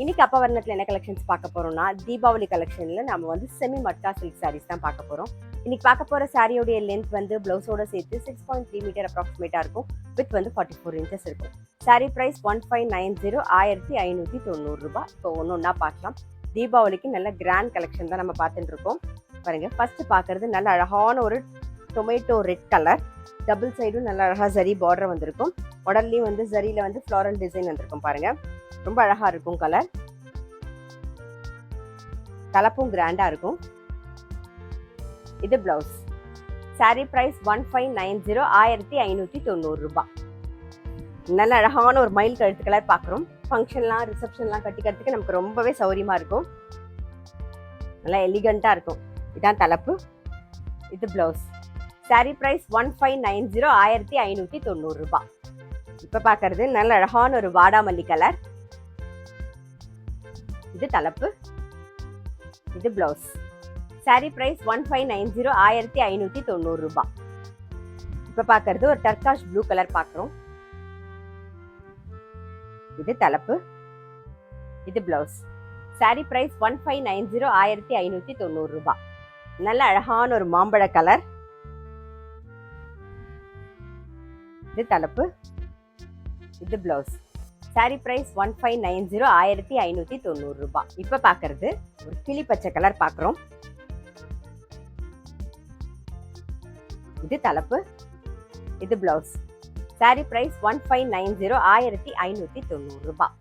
இன்னைக்கு அப்பவர்ணத்தில் என்ன கலெக்ஷன்ஸ் பார்க்க போறோம்னா, தீபாவளி கலெக்ஷன்ல நம்ம வந்து செமி மட்கா சில்க் சாரீஸ் தான் பார்க்க போறோம். இன்னைக்கு பார்க்க போற சாரியோடைய லென்த் வந்து பிளவுஸோட சேர்த்து 6.3 மீட்டர் அப்ராக்சிமேட்டா இருக்கும். வித் வந்து 44 இன்ச்சஸ் இருக்கும். சாரி பிரைஸ் 1590 1590 ரூபாய். இப்போ ஒன்னொன்னா பார்க்கலாம். தீபாவளிக்கு நல்ல கிராண்ட் கலெக்ஷன் தான் நம்ம பார்த்துட்டு இருக்கோம். பாருங்க, ஃபர்ஸ்ட் பார்க்கறது நல்ல அழகான ஒரு டொமேட்டோ ரெட் கலர். டபுள் சைடும் நல்ல அழகா ஜரி பார்டர் வந்திருக்கும். உடல்லையும் வந்து ஜரியில வந்து ஃப்ளாரல் டிசைன் வந்திருக்கும். பாருங்க, ரொம்ப அழகா இருக்கும் கலர். கலப்பும் கிராண்டா இருக்கும். இது பிளவுஸ். சாரி பிரைஸ் 1590 1590 ரூபாய். நல்ல அழகான ஒரு மயில் கழுத்து கலர் பார்க்குறோம். ஃபங்க்ஷன்லாம் ரிசப்ஷன்லாம் கட்டிக்கிறதுக்கு நமக்கு ரொம்பவே சௌரியமா இருக்கும். நல்லா எலிகண்டா இருக்கும். இதான் தலைப்பு. இது பிளவுஸ். சாரி பிரைஸ் 1590 1590 ரூபாய். இப்ப பாக்குறது நல்ல அழகான ஒரு வாடாமல்லி கலர். இது தலைப்பு. இது பிளவுஸ். சாரி பிரைஸ் 1590 1590 ரூபாய். இப்ப பாக்குறது ஒரு டர்காஷ் ப்ளூ கலர் பாக்குறோம். இது தலைப்பு. இது பிளவுஸ். சாரி பிரைஸ் 1590 1590 ரூபாய். நல்ல அழகான ஒரு மாம்பழ கலர். இது தலைப்பு. இது பிளவுஸ். சாரி பிரைஸ் 1590 1590 ரூபாய். இப்ப பாக்குறது ஒரு கிளி பச்சை கலர் பாக்குறோம். இது தலைப்பு. இது பிளவுஸ். சாரி பிரைஸ் 1590 1590 ரூபாய்.